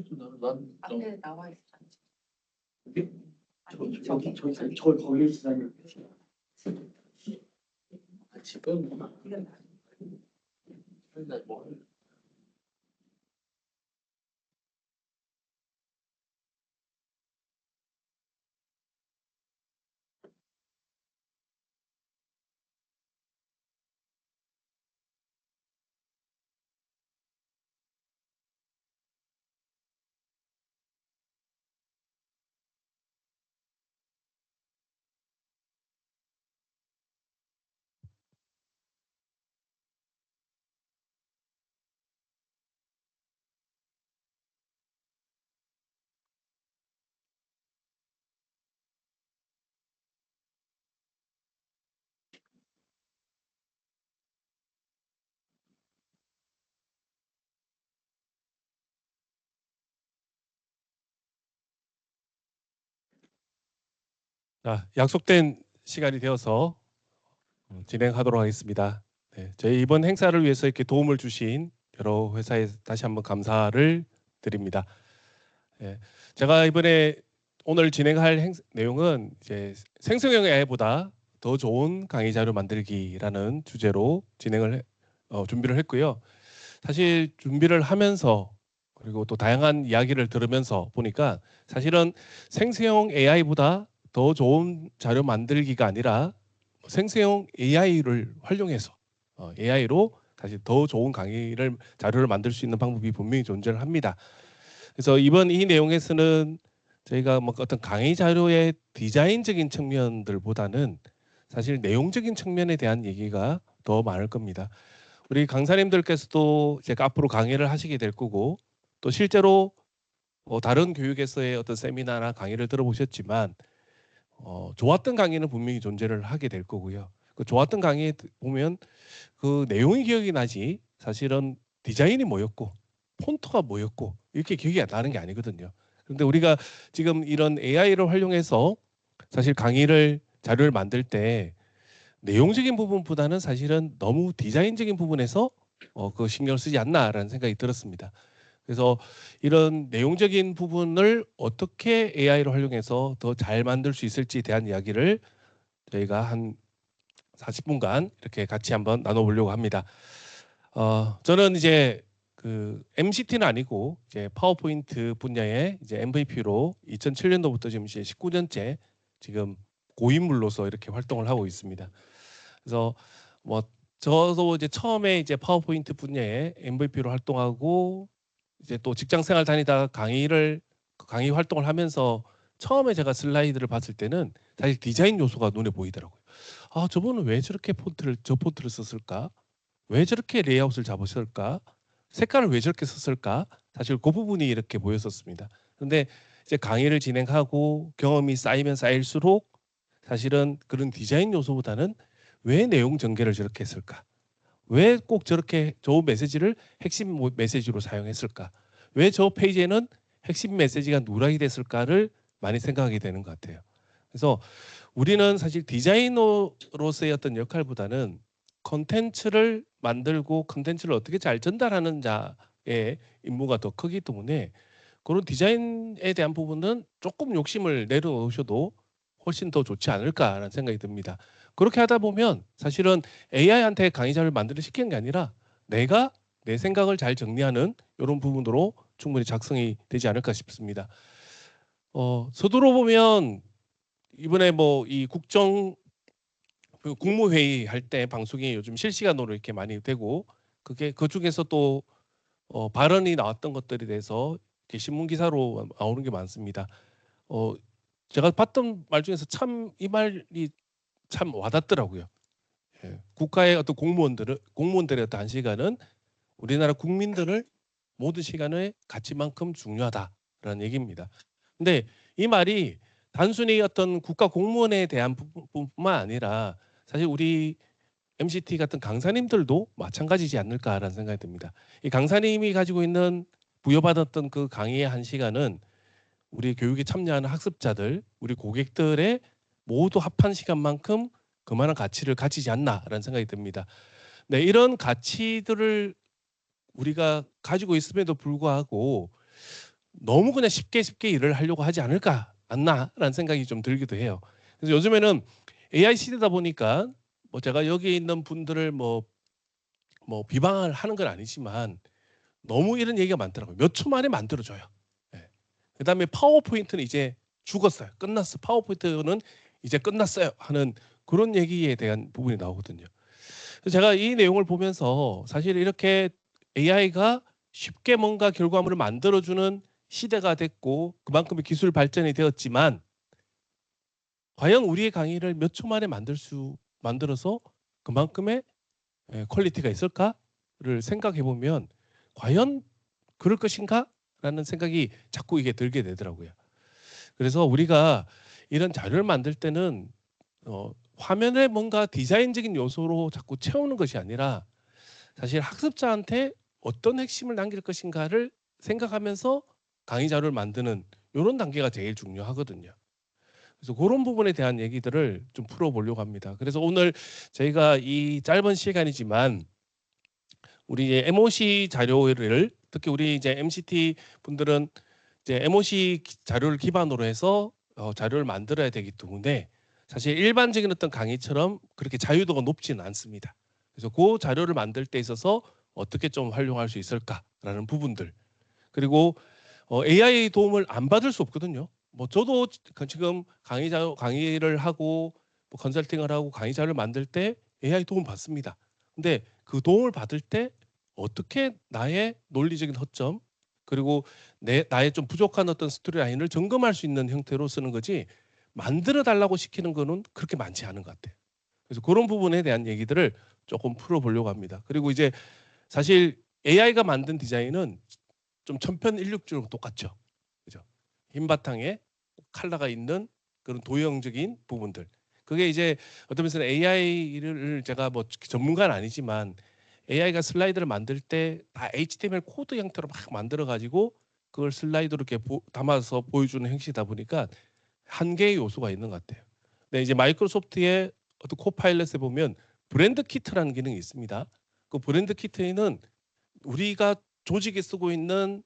난 앞에 나와 있어. 이게 아니, 저 거기 있으면 지금 이건 맨날 뭐 자, 약속된 시간이 되어서 진행하도록 하겠습니다. 네, 저희 이번 행사를 위해서 이렇게 도움을 주신 여러 회사에 다시 한번 감사를 드립니다. 네, 제가 이번에 오늘 진행할 내용은 이제 생성형 AI보다 더 좋은 강의 자료 만들기라는 주제로 준비를 했고요. 사실 준비를 하면서 그리고 또 다양한 이야기를 들으면서 보니까 사실은 생성형 AI보다 더 좋은 자료 만들기가 아니라 생성형 AI를 활용해서 AI로 사실 더 좋은 자료를 만들 수 있는 방법이 분명히 존재를 합니다. 그래서 이번 이 내용에서는 저희가 뭐 어떤 강의 자료의 디자인적인 측면들보다는 사실 내용적인 측면에 대한 얘기가 더 많을 겁니다. 우리 강사님들께서도 제가 앞으로 강의를 하시게 될 거고 또 실제로 다른 교육에서의 어떤 세미나나 강의를 들어보셨지만 좋았던 강의는 분명히 존재를 하게 될 거고요. 그 좋았던 강의에 보면 그 내용이 기억이 나지 사실은 디자인이 뭐였고 폰트가 뭐였고 이렇게 기억이 나는 게 아니거든요. 그런데 우리가 지금 이런 AI를 활용해서 사실 자료를 만들 때 내용적인 부분보다는 사실은 너무 디자인적인 부분에서 그 신경을 쓰지 않나라는 생각이 들었습니다. 그래서 이런 내용적인 부분을 어떻게 AI를 활용해서 더 잘 만들 수 있을지에 대한 이야기를 저희가 한 40분간 이렇게 같이 한번 나눠보려고 합니다. 저는 이제 그 MCT는 아니고 이제 파워포인트 분야의 이제 MVP로 2007년도부터 지금 이제 19년째 지금 고인물로서 이렇게 활동을 하고 있습니다. 그래서 뭐 저도 이제 처음에 이제 파워포인트 분야의 MVP로 활동하고 이제 또 직장 생활 다니다가 강의 활동을 하면서 처음에 제가 슬라이드를 봤을 때는 사실 디자인 요소가 눈에 보이더라고요. 아, 저분은 왜 저렇게 저 폰트를 썼을까? 왜 저렇게 레이아웃을 잡으실까? 색깔을 왜 저렇게 썼을까? 사실 그 부분이 이렇게 보였었습니다. 근데 이제 강의를 진행하고 경험이 쌓이면 쌓일수록 사실은 그런 디자인 요소보다는 왜 내용 전개를 저렇게 했을까? 왜 꼭 저렇게 좋은 메시지를 핵심 메시지로 사용했을까? 왜 저 페이지에는 핵심 메시지가 누락이 됐을까를 많이 생각하게 되는 것 같아요. 그래서 우리는 사실 디자이너로서의 어떤 역할보다는 컨텐츠를 만들고 컨텐츠를 어떻게 잘 전달하는 자의 임무가 더 크기 때문에 그런 디자인에 대한 부분은 조금 욕심을 내려놓으셔도 훨씬 더 좋지 않을까라는 생각이 듭니다. 그렇게 하다 보면 사실은 AI한테 강의자를 시키는 게 아니라 내가 내 생각을 잘 정리하는 이런 부분으로 충분히 작성이 되지 않을까 싶습니다. 서두로 보면 이번에 뭐 이 국무회의 할 때 방송이 요즘 실시간으로 이렇게 많이 되고 그 중에서 또 발언이 나왔던 것들에 대해서 이렇게 신문 기사로 나오는 게 많습니다. 제가 봤던 말 중에서 참 이 말이 참 와닿더라고요. 예, 국가의 어떤 공무원들의 어떤 한 시간은 우리나라 국민들을 모든 시간의 가치만큼 중요하다라는 얘기입니다. 근데 이 말이 단순히 어떤 국가 공무원에 대한 부분뿐만 아니라 사실 우리 MCT 같은 강사님들도 마찬가지지 않을까라는 생각이 듭니다. 이 강사님이 가지고 있는 부여받았던 그 강의의 한 시간은 우리 교육에 참여하는 학습자들, 우리 고객들의 모두 합한 시간만큼 그만한 가치를 가지지 않나라는 생각이 듭니다. 네, 이런 가치들을 우리가 가지고 있음에도 불구하고 너무 그냥 쉽게 일을 하려고 하지 않나라는 생각이 좀 들기도 해요. 그래서 요즘에는 AI 시대다 보니까 뭐 제가 여기 있는 분들을 뭐 비방을 하는 건 아니지만 너무 이런 얘기가 많더라고요. 몇 초 만에 만들어줘요. 예. 그다음에 파워포인트는 이제 죽었어요. 끝났어. 파워포인트는 이제 끝났어요. 하는 그런 얘기에 대한 부분이 나오거든요. 그래서 제가 이 내용을 보면서 사실 이렇게 AI가 쉽게 뭔가 결과물을 만들어주는 시대가 됐고 그만큼의 기술 발전이 되었지만 과연 우리의 강의를 몇 초 만에 만들어서 그만큼의 퀄리티가 있을까를 생각해 보면 과연 그럴 것인가? 라는 생각이 자꾸 이게 들게 되더라고요. 그래서 우리가 이런 자료를 만들 때는 화면에 뭔가 디자인적인 요소로 자꾸 채우는 것이 아니라 사실 학습자한테 어떤 핵심을 남길 것인가를 생각하면서 강의 자료를 만드는 이런 단계가 제일 중요하거든요. 그래서 그런 부분에 대한 얘기들을 좀 풀어보려고 합니다. 그래서 오늘 저희가 이 짧은 시간이지만 우리 MOC 자료를 특히 우리 이제 MCT 분들은 이제 MOC 자료를 기반으로 해서 자료를 만들어야 되기 때문에 사실 일반적인 어떤 강의처럼 그렇게 자유도가 높지는 않습니다. 그래서 그 자료를 만들 때 있어서 어떻게 좀 활용할 수 있을까라는 부분들 그리고 AI 도움을 안 받을 수 없거든요. 뭐 저도 지금 강의를 하고 뭐 컨설팅을 하고 강의 자료를 만들 때 AI 도움 받습니다. 근데 그 도움을 받을 때 어떻게 나의 논리적인 허점 그리고 나의 좀 부족한 어떤 스토리 라인을 점검할 수 있는 형태로 쓰는 거지 만들어 달라고 시키는 거는 그렇게 많지 않은 것 같아요. 그래서 그런 부분에 대한 얘기들을 조금 풀어보려고 합니다. 그리고 이제 사실 AI가 만든 디자인은 좀 천편일률적으로 똑같죠. 그죠? 흰 바탕에 컬러가 있는 그런 도형적인 부분들. 그게 이제 어떤 면에서는 AI를 제가 뭐 전문가는 아니지만 AI가 슬라이드를 만들 때 다 HTML 코드 형태로 막 만들어 가지고 그걸 슬라이드로 이렇게 담아서 보여주는 형식이다 보니까 한계의 요소가 있는 것 같아요. 근데 이제 마이크로소프트의 어떤 코파일럿에 보면 브랜드 키트라는 기능이 있습니다. 그 브랜드 키트에는 우리가 조직에 쓰고 있는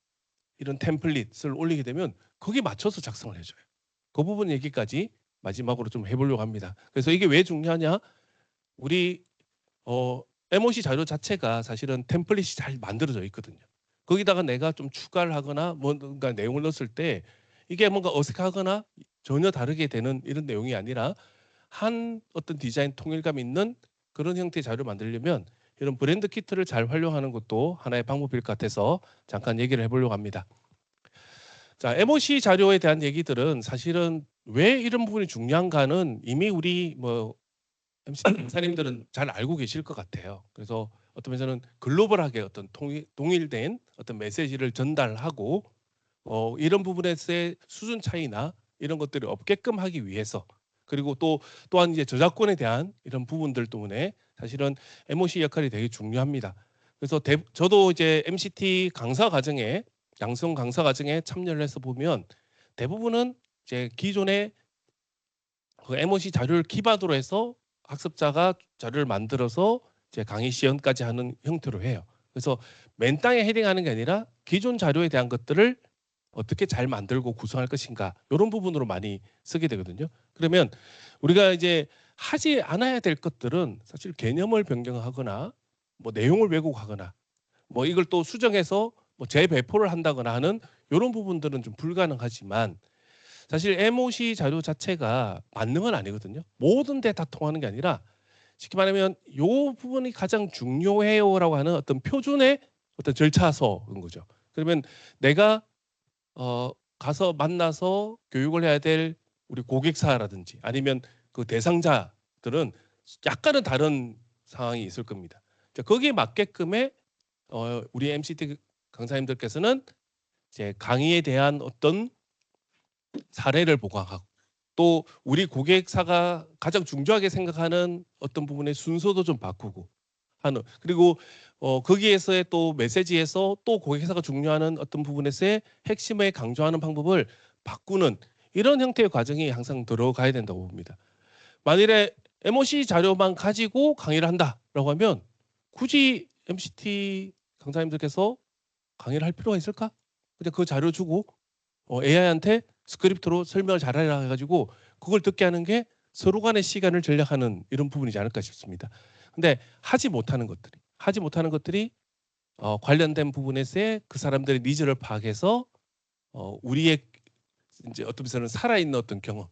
이런 템플릿을 올리게 되면 거기에 맞춰서 작성을 해줘요. 그 부분 얘기까지 마지막으로 좀 해보려고 합니다. 그래서 이게 왜 중요하냐? 우리 MOC 자료 자체가 사실은 템플릿이 잘 만들어져 있거든요. 거기다가 내가 좀 추가를 하거나 뭔가 내용을 넣었을 때 이게 뭔가 어색하거나 전혀 다르게 되는 이런 내용이 아니라 한 어떤 디자인 통일감 있는 그런 형태의 자료를 만들려면 이런 브랜드 키트를 잘 활용하는 것도 하나의 방법일 것 같아서 잠깐 얘기를 해보려고 합니다. 자, MOC 자료에 대한 얘기들은 사실은 왜 이런 부분이 중요한가는 이미 우리 뭐 MC 강사님들은 잘 알고 계실 것 같아요. 그래서 어떤 면에서는 글로벌하게 어떤 동일된 어떤 메시지를 전달하고 이런 부분에서의 수준 차이나 이런 것들이 없게끔 하기 위해서 그리고 또한 이제 저작권에 대한 이런 부분들 때문에 사실은 MOC 역할이 되게 중요합니다. 그래서 저도 이제 MCT 강사 과정에 양성 강사 과정에 참여를 해서 보면 대부분은 이제 기존의 그 MOC 자료를 기반으로 해서 학습자가 자료를 만들어서 이제 강의 시연까지 하는 형태로 해요. 그래서 맨 땅에 헤딩하는 게 아니라 기존 자료에 대한 것들을 어떻게 잘 만들고 구성할 것인가 이런 부분으로 많이 쓰게 되거든요. 그러면 우리가 이제 하지 않아야 될 것들은 사실 개념을 변경하거나 뭐 내용을 왜곡하거나 뭐 이걸 또 수정해서 뭐 재배포를 한다거나 하는 이런 부분들은 좀 불가능하지만 사실 MOC 자료 자체가 만능은 아니거든요. 모든 데 다 통하는 게 아니라 쉽게 말하면 요 부분이 가장 중요해요라고 하는 어떤 표준의 어떤 절차서인 거죠. 그러면 내가 가서 만나서 교육을 해야 될 우리 고객사라든지 아니면 그 대상자들은 약간은 다른 상황이 있을 겁니다. 거기에 맞게끔의 우리 MCT 강사님들께서는 이제 강의에 대한 어떤 사례를 보강하고 또 우리 고객사가 가장 중요하게 생각하는 어떤 부분의 순서도 좀 바꾸고 하는 그리고 거기에서의 또 메시지에서 또 고객사가 중요하는 어떤 부분에서의 핵심을 강조하는 방법을 바꾸는 이런 형태의 과정이 항상 들어가야 된다고 봅니다. 만일에 MOC 자료만 가지고 강의를 한다라고 하면 굳이 MCT 강사님들께서 강의를 할 필요가 있을까? 그냥 그 자료 주고 AI한테 스크립트로 설명을 잘하라 해가지고 그걸 듣게 하는 게 서로 간의 시간을 절약하는 이런 부분이지 않을까 싶습니다. 근데 하지 못하는 것들이 관련된 부분에서의 그 사람들의 니즈를 파악해서 우리의 이제 어떤 면에서는 살아있는 어떤 경험,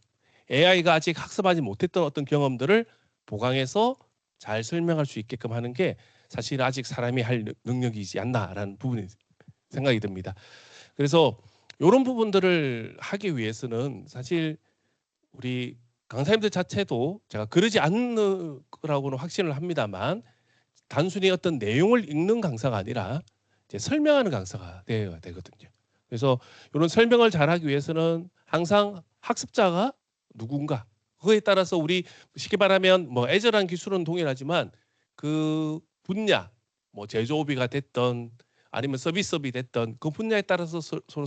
AI가 아직 학습하지 못했던 어떤 경험들을 보강해서 잘 설명할 수 있게끔 하는 게 사실 아직 사람이 할 능력이지 않나라는 부분이 생각이 듭니다. 그래서 이런 부분들을 하기 위해서는 사실 우리 강사님들 자체도 제가 그러지 않는 거라고는 확신을 합니다만 단순히 어떤 내용을 읽는 강사가 아니라 이제 설명하는 강사가 되어야 되거든요. 그래서 이런 설명을 잘하기 위해서는 항상 학습자가 누군가 그거에 따라서 우리 쉽게 말하면 뭐 애절한 기술은 동일하지만 그 분야 뭐 제조업이가 됐던 아니면 서비스업이 됐던 그 분야에 따라서 서로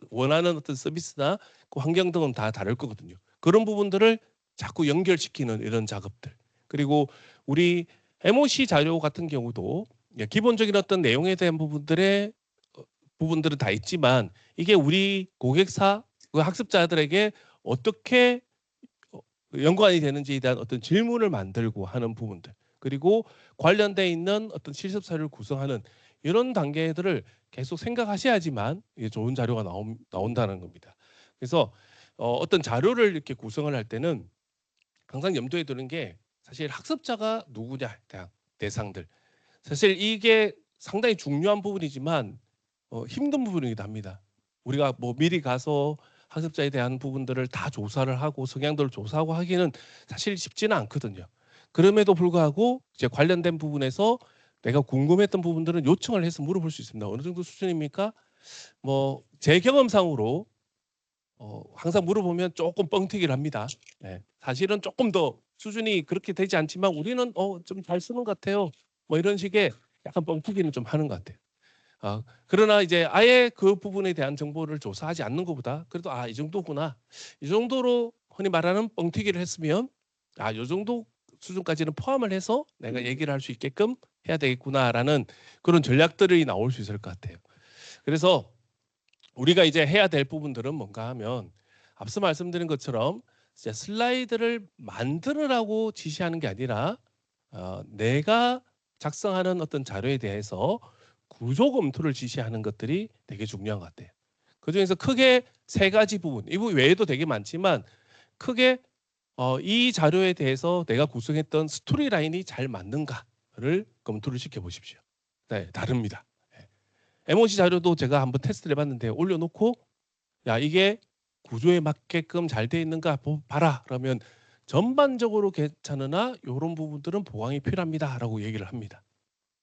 원하는 어떤 서비스나 그 환경 등은 다 다를 거거든요. 그런 부분들을 자꾸 연결시키는 이런 작업들. 그리고 우리 MOC 자료 같은 경우도 기본적인 어떤 내용에 대한 부분들은 다 있지만 이게 우리 고객사 그 학습자들에게 어떻게 연관이 되는지에 대한 어떤 질문을 만들고 하는 부분들 그리고 관련돼 있는 어떤 실습 사료를 구성하는 이런 단계들을 계속 생각하셔야지만 좋은 자료가 나온다는 겁니다. 그래서 어떤 자료를 이렇게 구성을 할 때는 항상 염두에 두는 게 사실 학습자가 누구냐 대상들 사실 이게 상당히 중요한 부분이지만 힘든 부분이기도 합니다. 우리가 뭐 미리 가서 학습자에 대한 부분들을 다 조사를 하고 성향들을 조사하고 하기는 사실 쉽지는 않거든요. 그럼에도 불구하고 이제 관련된 부분에서 내가 궁금했던 부분들은 요청을 해서 물어볼 수 있습니다. 어느 정도 수준입니까? 뭐 제 경험상으로 항상 물어보면 조금 뻥튀기를 합니다. 네. 사실은 조금 더 수준이 그렇게 되지 않지만 우리는 좀 잘 쓰는 것 같아요. 뭐 이런 식의 약간 뻥튀기는 좀 하는 것 같아요. 그러나 이제 아예 그 부분에 대한 정보를 조사하지 않는 것보다 그래도 이 정도구나. 이 정도로 흔히 말하는 뻥튀기를 했으면 이 정도 수준까지는 포함을 해서 내가 얘기를 할 수 있게끔 해야 되겠구나라는 그런 전략들이 나올 수 있을 것 같아요. 그래서 우리가 이제 해야 될 부분들은 뭔가 하면 앞서 말씀드린 것처럼 이제 슬라이드를 만들으라고 지시하는 게 아니라 내가 작성하는 어떤 자료에 대해서 구조 검토를 지시하는 것들이 되게 중요한 것 같아요. 그중에서 크게 세 가지 부분, 이 부분 외에도 되게 많지만 크게 이 자료에 대해서 내가 구성했던 스토리 라인이 잘 맞는가를 검토를 시켜보십시오. 네, 다릅니다. MOC 자료도 제가 한번 테스트를 해봤는데 올려놓고 야 이게 구조에 맞게끔 잘 돼 있는가 봐라 그러면 전반적으로 괜찮으나 이런 부분들은 보강이 필요합니다라고 얘기를 합니다.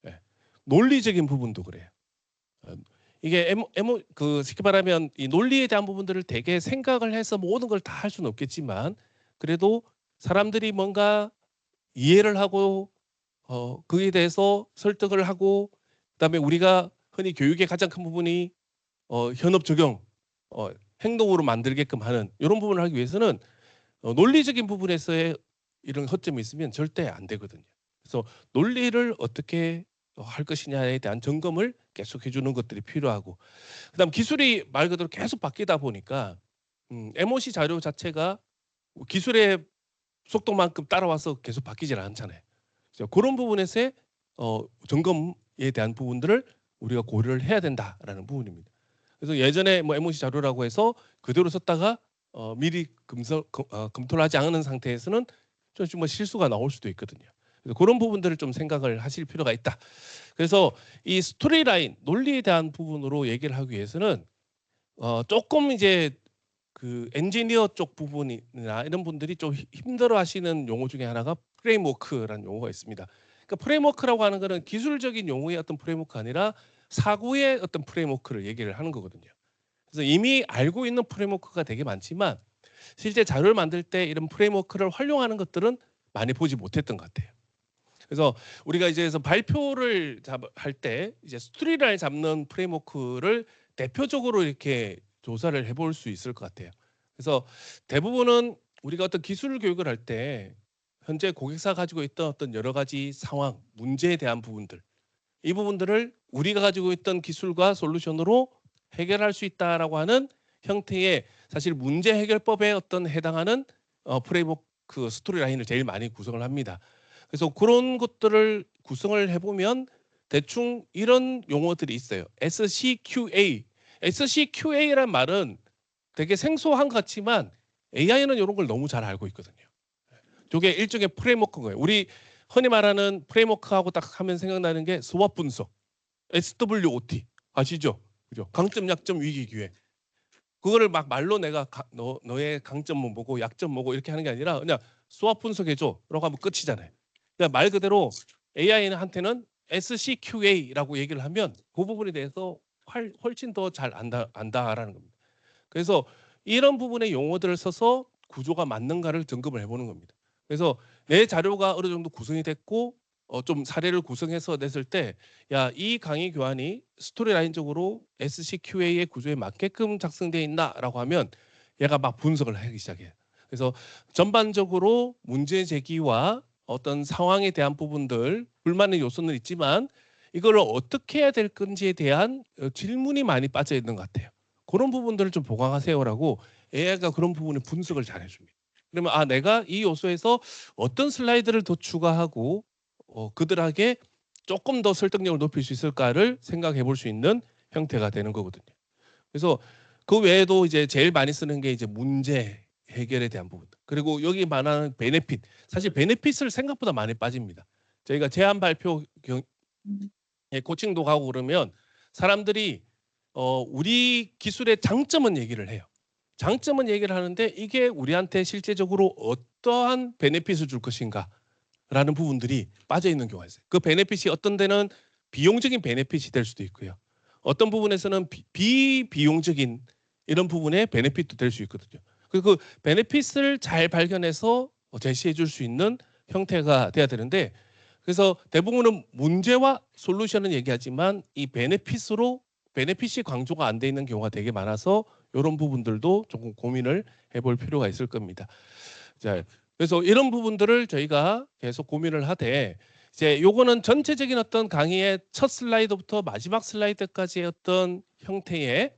네. 논리적인 부분도 그래요. 이게 그 쉽게 말하면 이 논리에 대한 부분들을 되게 생각을 해서 모든 걸 다 할 수는 없겠지만 그래도 사람들이 뭔가 이해를 하고 그에 대해서 설득을 하고 그다음에 우리가 흔히 교육의 가장 큰 부분이 현업 적용 행동으로 만들게끔 하는 이런 부분을 하기 위해서는 논리적인 부분에서의 이런 허점이 있으면 절대 안 되거든요. 그래서 논리를 어떻게 할 것이냐에 대한 점검을 계속 해주는 것들이 필요하고 그다음 기술이 말 그대로 계속 바뀌다 보니까 MOC 자료 자체가 기술의 속도만큼 따라와서 계속 바뀌질 않잖아요. 그래서 그런 부분에서의 점검에 대한 부분들을 우리가 고려를 해야 된다라는 부분입니다. 그래서 예전에 뭐 MOC 자료라고 해서 그대로 썼다가 미리 검토를 하지 않은 상태에서는 좀 뭐 실수가 나올 수도 있거든요. 그래서 그런 부분들을 좀 생각을 하실 필요가 있다. 그래서 이 스토리 라인, 논리에 대한 부분으로 얘기를 하기 위해서는 조금 이제 그 엔지니어 쪽 부분이나 이런 분들이 좀 힘들어 하시는 용어 중에 하나가 프레임워크라는 용어가 있습니다. 그러니까 프레임워크라고 하는 거는 기술적인 용어의 어떤 프레임워크가 아니라 사고의 어떤 프레임워크를 얘기를 하는 거거든요. 그래서 이미 알고 있는 프레임워크가 되게 많지만 실제 자료를 만들 때 이런 프레임워크를 활용하는 것들은 많이 보지 못했던 것 같아요. 그래서 우리가 이제 발표를 할 때 이제 스토리라인을 잡는 프레임워크를 대표적으로 이렇게 조사를 해볼 수 있을 것 같아요. 그래서 대부분은 우리가 어떤 기술 교육을 할 때 현재 고객사가 가지고 있던 어떤 여러 가지 상황, 문제에 대한 부분들 이 부분들을 우리가 가지고 있던 기술과 솔루션으로 해결할 수 있다라고 하는 형태의 사실 문제 해결법에 어떤 해당하는 프레임워크 스토리 라인을 제일 많이 구성을 합니다. 그래서 그런 것들을 구성을 해보면 대충 이런 용어들이 있어요. SCQA. SCQA란 말은 되게 생소한 것 같지만 AI는 이런 걸 너무 잘 알고 있거든요. 저게 일종의 프레임워크인 거예요. 우리 흔히 말하는 프레임워크하고 딱 하면 생각나는 게 스왑 분석. SWOT 아시죠? 그죠? 강점, 약점, 위기, 기회. 그거를 막 말로 내가 너의 강점은 뭐고 약점 뭐고 이렇게 하는 게 아니라 그냥 스왑 분석해줘 라고 하면 끝이잖아요. 그냥 말 그대로 AI한테는 SCQA라고 얘기를 하면 그 부분에 대해서 훨씬 더 잘 안다라는 겁니다. 그래서 이런 부분의 용어들을 써서 구조가 맞는가를 점검을 해보는 겁니다. 그래서 내 자료가 어느 정도 구성이 됐고 좀 사례를 구성해서 냈을 때 야, 이 강의 교환이 스토리라인적으로 SCQA의 구조에 맞게끔 작성되어 있나라고 하면 얘가 막 분석을 하기 시작해요. 그래서 전반적으로 문제 제기와 어떤 상황에 대한 부분들 불만의 요소는 있지만 이걸 어떻게 해야 될 건지에 대한 질문이 많이 빠져 있는 것 같아요. 그런 부분들을 좀 보강하세요라고 AI가 그런 부분에 분석을 잘 해줍니다. 그러면 아 내가 이 요소에서 어떤 슬라이드를 더 추가하고 그들에게 조금 더 설득력을 높일 수 있을까를 생각해 볼 수 있는 형태가 되는 거거든요. 그래서 그 외에도 이제 제일 많이 쓰는 게 이제 문제 해결에 대한 부분. 그리고 여기 말하는 베네핏. 사실 베네핏을 생각보다 많이 빠집니다. 저희가 제안 발표 코칭도 가고 그러면 사람들이 우리 기술의 장점은 얘기를 해요. 장점은 얘기를 하는데 이게 우리한테 실제적으로 어떠한 베네핏을 줄 것인가 라는 부분들이 빠져 있는 경우가 있어요. 그 베네핏이 어떤 데는 비용적인 베네핏이 될 수도 있고요. 어떤 부분에서는 비비용적인 이런 부분의 베네핏도 될 수 있거든요. 그리고 그 베네핏을 잘 발견해서 제시해 줄 수 있는 형태가 돼야 되는데 그래서 대부분은 문제와 솔루션은 얘기하지만 이 베네핏이 강조가 안 돼 있는 경우가 되게 많아서 이런 부분들도 조금 고민을 해볼 필요가 있을 겁니다. 자, 그래서 이런 부분들을 저희가 계속 고민을 하되 이제 요거는 전체적인 어떤 강의의 첫 슬라이드부터 마지막 슬라이드까지의 어떤 형태의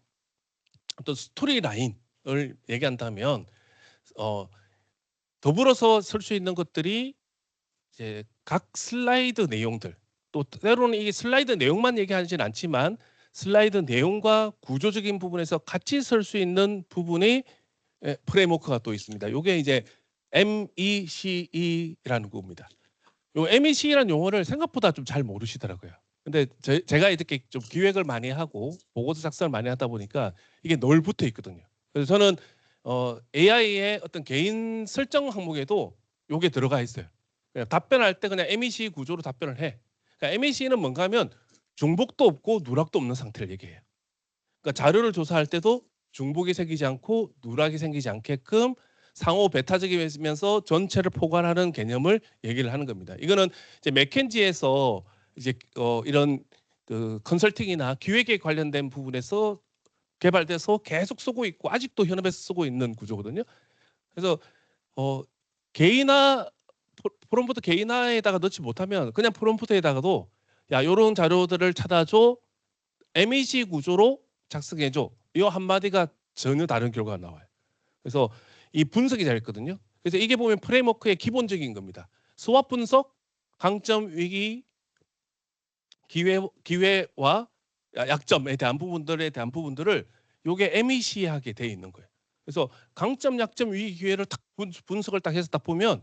어떤 스토리 라인을 얘기한다면 더불어서 쓸 수 있는 것들이 이제 각 슬라이드 내용들 또 때로는 이 슬라이드 내용만 얘기하지는 않지만 슬라이드 내용과 구조적인 부분에서 같이 쓸 수 있는 부분이 프레임워크가 또 있습니다. 이게 이제 MECE라는 겁니다. 요 MECE라는 용어를 생각보다 좀 잘 모르시더라고요. 근데 제가 이렇게 좀 기획을 많이 하고 보고서 작성을 많이 하다 보니까 이게 늘 붙어 있거든요. 그래서 저는 AI의 어떤 개인 설정 항목에도 요게 들어가 있어요. 그냥 답변할 때 그냥 MEC 구조로 답변을 해. 그러니까 MEC는 뭔가 하면 중복도 없고 누락도 없는 상태를 얘기해요. 그러니까 자료를 조사할 때도 중복이 생기지 않고 누락이 생기지 않게끔 상호 배타적이면서 전체를 포괄하는 개념을 얘기를 하는 겁니다. 이거는 이제 맥켄지에서 이제 이런 그 컨설팅이나 기획에 관련된 부분에서 개발돼서 계속 쓰고 있고 아직도 현업에서 쓰고 있는 구조거든요. 그래서 개인화 프롬프트 개인화에다가 넣지 못하면 그냥 프롬프트에다가도 야 이런 자료들을 찾아줘 MEC 구조로 작성해줘 이 한마디가 전혀 다른 결과가 나와요. 그래서 이 분석이 잘 있거든요. 그래서 이게 보면 프레임워크의 기본적인 겁니다. 스왑 분석, 강점, 위기, 기회와 약점에 대한 부분들을 요게 MEC하게 돼 있는 거예요. 그래서 강점, 약점, 위기, 기회를 딱 분석을 딱 해서 딱 보면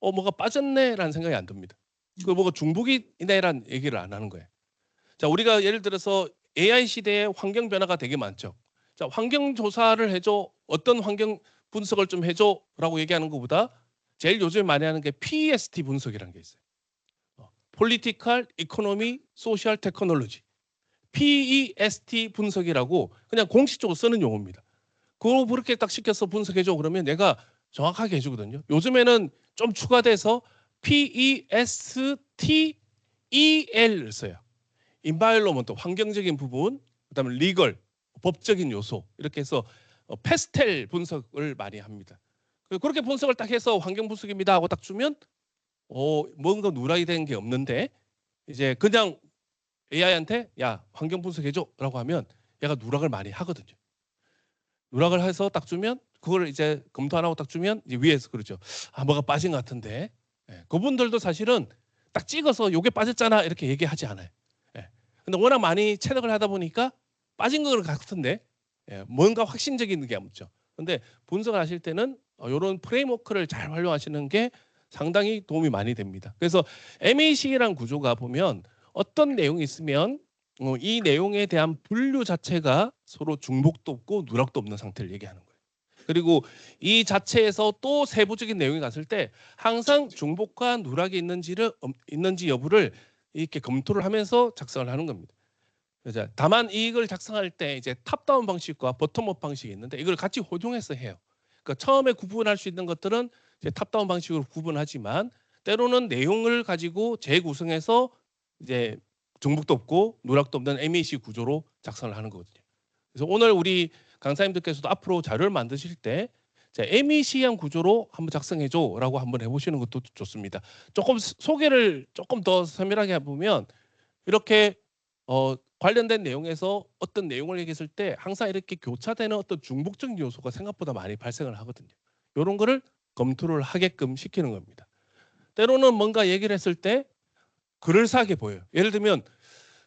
뭐가 빠졌네라는 생각이 안 듭니다. 그 뭐가 중복이네라는 얘기를 안 하는 거예요. 자, 우리가 예를 들어서 AI 시대에 환경 변화가 되게 많죠. 자, 환경 조사를 해줘. 어떤 환경 분석을 좀 해줘라고 얘기하는 것보다 제일 요즘에 많이 하는 게 PEST 분석이라는 게 있어요. Political, Economy, Social Technology. PEST 분석이라고 그냥 공식적으로 쓰는 용어입니다. 그거 그렇게 딱 시켜서 분석해줘 그러면 내가 정확하게 해주거든요. 요즘에는 좀 추가돼서 PESTEL을 써요. 인바이러먼트 환경적인 부분, 그다음에 리걸 법적인 요소 이렇게 해서 패스텔 분석을 많이 합니다. 그렇게 분석을 딱 해서 환경 분석입니다 하고 딱 주면 뭔가 누락이 된 게 없는데 이제 그냥 AI한테 야 환경 분석해줘라고 하면 얘가 누락을 많이 하거든요. 누락을 해서 딱 주면 그걸 이제 검토 안 하고 딱 주면 이제 위에서 그러죠. 아, 뭐가 빠진 것 같은데. 예, 그분들도 사실은 딱 찍어서 요게 빠졌잖아 이렇게 얘기하지 않아요. 예. 근데 워낙 많이 체득을 하다 보니까 빠진 것 같은데 예, 뭔가 확신적인 게 없죠. 근데 분석을 하실 때는 이런 프레임워크를 잘 활용하시는 게 상당히 도움이 많이 됩니다. 그래서 MAC란 구조가 보면 어떤 내용이 있으면 이 내용에 대한 분류 자체가 서로 중복도 없고 누락도 없는 상태를 얘기하는 거예요. 그리고 이 자체에서 또 세부적인 내용이 갔을 때 항상 중복과 누락이 있는지 여부를 이렇게 검토를 하면서 작성을 하는 겁니다. 그래서 다만 이걸 작성할 때 이제 탑다운 방식과 버텀업 방식이 있는데 이걸 같이 혼용해서 해요. 그러니까 처음에 구분할 수 있는 것들은 이제 탑다운 방식으로 구분하지만 때로는 내용을 가지고 재구성해서 이제 중복도 없고 누락도 없는 MEC 구조로 작성을 하는 거거든요. 그래서 오늘 우리 강사님들께서도 앞으로 자료를 만드실 때 MEC형 구조로 한번 작성해줘라고 한번 해보시는 것도 좋습니다. 조금 소개를 조금 더 세밀하게 해보면 이렇게 관련된 내용에서 어떤 내용을 얘기했을 때 항상 이렇게 교차되는 어떤 중복적인 요소가 생각보다 많이 발생을 하거든요. 이런 거를 검토를 하게끔 시키는 겁니다. 때로는 뭔가 얘기를 했을 때 그럴싸하게 보여요. 예를 들면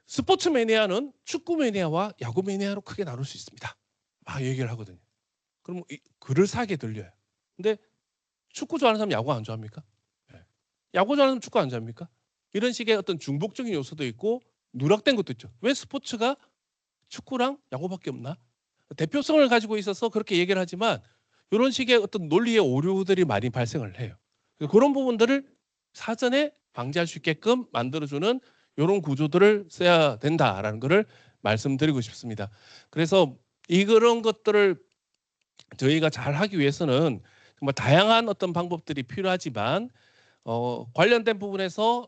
스포츠 매니아는 축구 매니아와 야구 매니아로 크게 나눌 수 있습니다. 막 얘기를 하거든요. 그럼 그럴싸하게 들려요. 근데 축구 좋아하는 사람 야구 안 좋아합니까? 네. 야구 좋아하는 사람 축구 안 좋아합니까? 이런 식의 어떤 중복적인 요소도 있고 누락된 것도 있죠. 왜 스포츠가 축구랑 야구밖에 없나? 대표성을 가지고 있어서 그렇게 얘기를 하지만 이런 식의 어떤 논리의 오류들이 많이 발생을 해요. 그런 부분들을 사전에 방지할 수 있게끔 만들어주는 이런 구조들을 써야 된다라는 것을 말씀드리고 싶습니다. 그래서 이런 것들을 저희가 잘 하기 위해서는 정말 다양한 어떤 방법들이 필요하지만 관련된 부분에서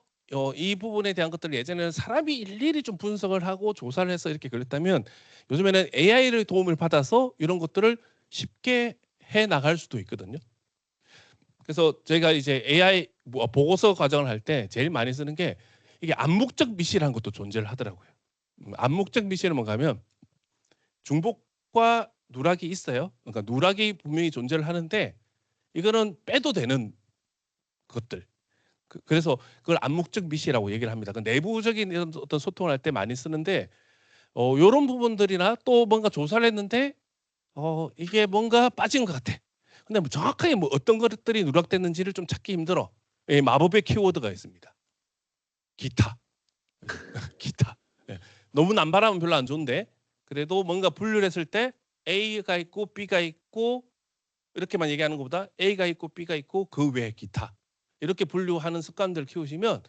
이 부분에 대한 것들을 예전에는 사람이 일일이 좀 분석을 하고 조사를 해서 이렇게 그랬다면 요즘에는 AI의 도움을 받아서 이런 것들을 쉽게 해 나갈 수도 있거든요. 그래서 저희가 이제 AI 보고서 과정을 할 때 제일 많이 쓰는 게 이게 암묵적 미시라는 것도 존재를 하더라고요. 암묵적 미시는 뭔가 하면 중복과 누락이 있어요. 그러니까 누락이 분명히 존재를 하는데 이거는 빼도 되는 것들. 그래서 그걸 암묵적 미시라고 얘기를 합니다. 그 내부적인 이런 어떤 소통을 할 때 많이 쓰는데 이런 부분들이나 또 뭔가 조사를 했는데 이게 뭔가 빠진 것 같아. 근데 뭐 정확하게 뭐 어떤 것들이 누락됐는지를 좀 찾기 힘들어. 마법의 키워드가 있습니다. 기타. 기타. 네. 너무 남발하면 별로 안 좋은데 그래도 뭔가 분류를 했을 때 A가 있고 B가 있고 이렇게만 얘기하는 것보다 A가 있고 B가 있고 그 외에 기타 이렇게 분류하는 습관들을 키우시면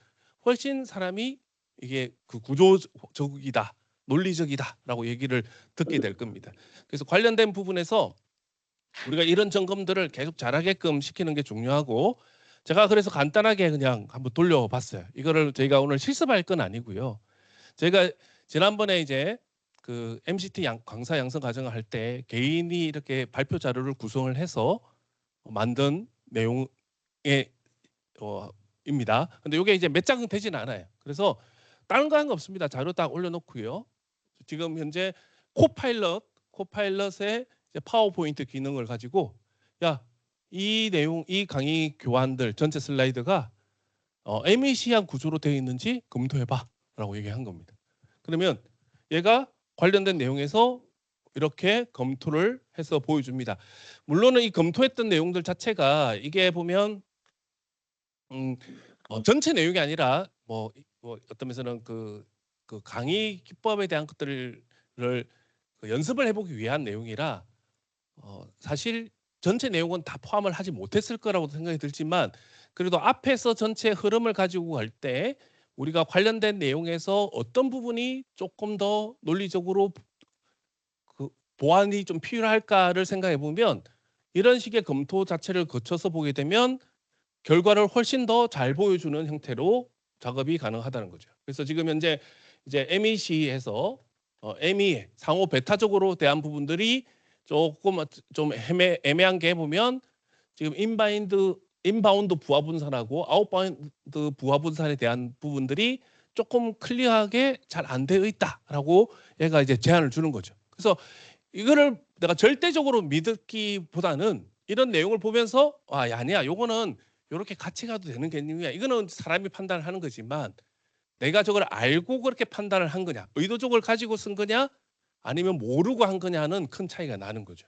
훨씬 사람이 이게 그 구조적이다, 논리적이다라고 얘기를 듣게 될 겁니다. 그래서 관련된 부분에서 우리가 이런 점검들을 계속 잘하게끔 시키는 게 중요하고 제가 그래서 간단하게 그냥 한번 돌려봤어요. 이거를 저희가 오늘 실습할 건 아니고요. 저희가 지난번에 이제 그 MCT 강사 양성 과정을 할 때 개인이 이렇게 발표 자료를 구성을 해서 만든 내용의 입니다. 근데 이게 이제 몇 장은 되지는 않아요. 그래서 다른 거 한 거 없습니다. 자료 딱 올려놓고요. 지금 현재 코파일럿의 파워포인트 기능을 가지고 이 내용, 이 강의 교환들 전체 슬라이드가 MEC한 구조로 되어 있는지 검토해봐라고 얘기한 겁니다. 그러면 얘가 관련된 내용에서 이렇게 검토를 해서 보여줍니다. 물론은 이 검토했던 내용들 자체가 이게 보면 전체 내용이 아니라 뭐 어떤 면에서는 그 강의 기법에 대한 것들을 연습을 해보기 위한 내용이라 사실 전체 내용은 다 포함을 하지 못했을 거라고 생각이 들지만 그래도 앞에서 전체 흐름을 가지고 갈 때 우리가 관련된 내용에서 어떤 부분이 조금 더 논리적으로 그 보완이 좀 필요할까를 생각해 보면 이런 식의 검토 자체를 거쳐서 보게 되면 결과를 훨씬 더 잘 보여주는 형태로 작업이 가능하다는 거죠. 그래서 지금 현재 이제 MEC에서 ME 상호 배타적으로 대한 부분들이 조금 좀 애매한 게 보면 지금 인바운드 부하 분산하고 아웃바운드 부하 분산에 대한 부분들이 조금 클리어하게 잘 안 되어 있다라고 얘가 이제 제안을 주는 거죠. 그래서 이거를 내가 절대적으로 믿기보다는 이런 내용을 보면서 아, 아니야, 요거는 이렇게 같이 가도 되는 개념이야. 이거는 사람이 판단을 하는 거지만 내가 저걸 알고 그렇게 판단을 한 거냐, 의도적으로 가지고 쓴 거냐, 아니면 모르고 한 거냐는 큰 차이가 나는 거죠.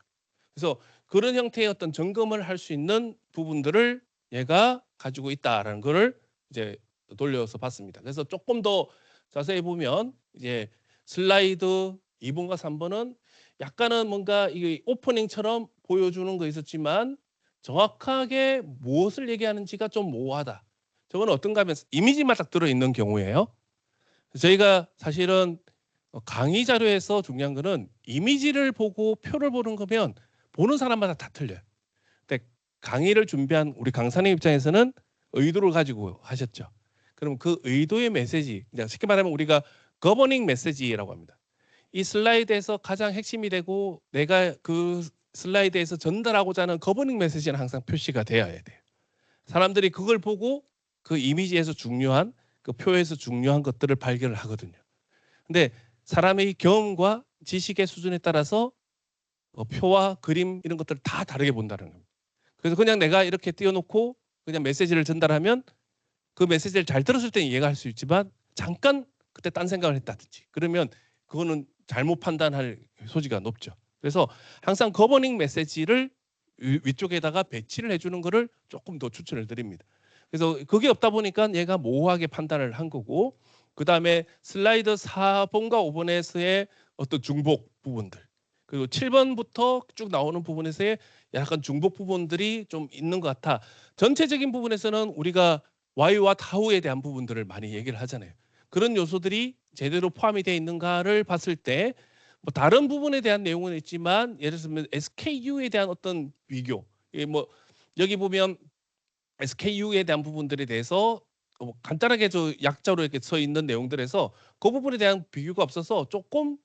그래서 그런 형태의 어떤 점검을 할 수 있는 부분들을 얘가 가지고 있다라는 거를 이제 돌려서 봤습니다. 그래서 조금 더 자세히 보면 이제 슬라이드 2번과 3번은 약간은 뭔가 이 오프닝처럼 보여주는 거 있었지만 정확하게 무엇을 얘기하는지가 좀 모호하다. 저건 어떤가 하면 이미지만 딱 들어있는 경우예요. 저희가 사실은 강의 자료에서 중요한 거는 이미지를 보고 표를 보는 거면 보는 사람마다 다 틀려요. 근데 강의를 준비한 우리 강사님 입장에서는 의도를 가지고 하셨죠. 그럼 그 의도의 메시지, 쉽게 말하면 우리가 거버닝 메시지라고 합니다. 이 슬라이드에서 가장 핵심이 되고 내가 그 슬라이드에서 전달하고자 하는 거버닝 메시지는 항상 표시가 되어야 돼요. 사람들이 그걸 보고 그 이미지에서 중요한, 그 표에서 중요한 것들을 발견을 하거든요. 근데 사람의 경험과 지식의 수준에 따라서 표와 그림 이런 것들을 다 다르게 본다는 겁니다. 그래서 그냥 내가 이렇게 띄워놓고 그냥 메시지를 전달하면 그 메시지를 잘 들었을 때는 이해가 할 수 있지만 잠깐 그때 딴 생각을 했다든지 그러면 그거는 잘못 판단할 소지가 높죠. 그래서 항상 거버닝 메시지를 위쪽에다가 배치를 해주는 거를 조금 더 추천을 드립니다. 그래서 그게 없다 보니까 얘가 모호하게 판단을 한 거고, 그 다음에 슬라이드 4번과 5번에서의 어떤 중복 부분들, 그리고 7번부터 쭉 나오는 부분에서의 약간 중복 부분들이 좀 있는 것 같아. 전체적인 부분에서는 우리가 Y와 타우에 대한 부분들을 많이 얘기를 하잖아요. 그런 요소들이 제대로 포함이 되어 있는가를 봤을 때 뭐 다른 부분에 대한 내용은 있지만 예를 들면 SKU에 대한 어떤 비교, 뭐 여기 보면 SKU에 대한 부분들에 대해서 간단하게 저 약자로 이렇게 써 있는 내용들에서 그 부분에 대한 비교가 없어서 조금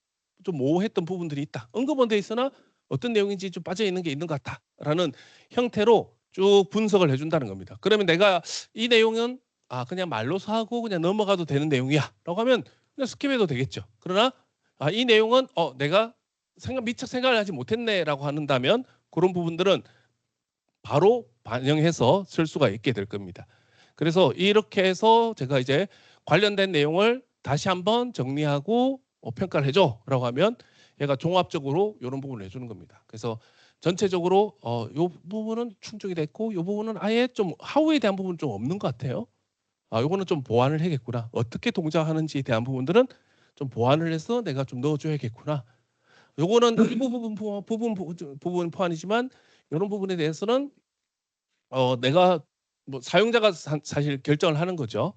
좀 모호했던 부분들이 있다. 언급은 돼 있으나 어떤 내용인지 좀 빠져 있는 게 있는 것 같다라는 형태로 쭉 분석을 해준다는 겁니다. 그러면 내가 이 내용은 그냥 말로서 하고 그냥 넘어가도 되는 내용이야라고 하면 그냥 스킵해도 되겠죠. 그러나 이 내용은 내가 미처 생각을 하지 못했네라고 한다면 그런 부분들은 바로 반영해서 쓸 수가 있게 될 겁니다. 그래서 이렇게 해서 제가 이제 관련된 내용을 다시 한번 정리하고 평가를 해줘라고 하면 얘가 종합적으로 이런 부분을 해주는 겁니다. 그래서 전체적으로 이 부분은 충족이 됐고 이 부분은 아예 좀 하우에 대한 부분은 좀 없는 것 같아요. 이거는 좀 보완을 해야겠구나. 어떻게 동작하는지에 대한 부분들은 좀 보완을 해서 내가 좀 넣어줘야겠구나. 요거는 일부 부분 포함이지만 이런 부분에 대해서는 내가 뭐 사용자가 사실 결정을 하는 거죠.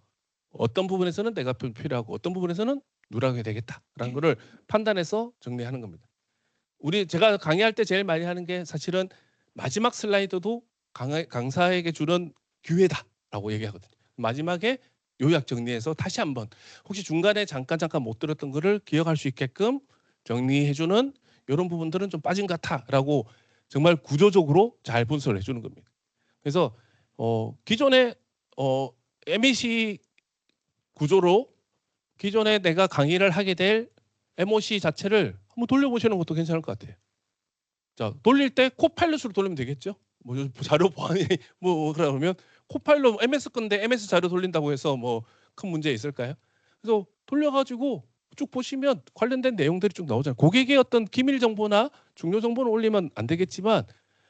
어떤 부분에서는 내가 필요하고 어떤 부분에서는 누락이 되겠다라는 거를 판단해서 정리하는 겁니다. 제가 강의할 때 제일 많이 하는 게 사실은 마지막 슬라이드도 강사에게 주는 기회다라고 얘기하거든요. 마지막에 요약 정리해서 다시 한번 혹시 중간에 잠깐 못 들었던 거를 기억할 수 있게끔 정리해주는 이런 부분들은 좀 빠진 것 같아라고 정말 구조적으로 잘 분석을 해주는 겁니다. 그래서 기존에 MEC 구조로 기존에 내가 강의를 하게 될 MOC 자체를 한번 돌려보시는 것도 괜찮을 것 같아요. 자, 돌릴 때 코파일럿으로 돌리면 되겠죠? 뭐 자료 보안이 뭐 그러면 코파일럿 MS 건데 MS 자료 돌린다고 해서 뭐 큰 문제 있을까요? 그래서 돌려가지고 쭉 보시면 관련된 내용들이 쭉 나오잖아요. 고객의 어떤 기밀 정보나 중요 정보는 올리면 안 되겠지만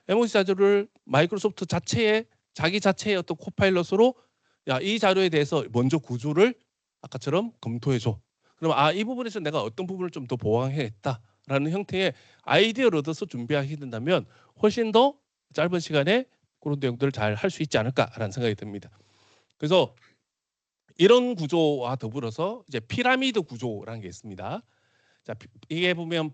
MOC 자료를 마이크로소프트 자체의 자기 자체의 어떤 코파일럿으로 이 자료에 대해서 먼저 구조를 아까처럼 검토해줘. 그럼 이 부분에서 내가 어떤 부분을 좀 더 보완해야겠다라는 형태의 아이디어를 얻어서 준비하게 된다면 훨씬 더 짧은 시간에 그런 내용들을 잘 할 수 있지 않을까라는 생각이 듭니다. 그래서 이런 구조와 더불어서 이제 피라미드 구조라는 게 있습니다. 자, 이게 보면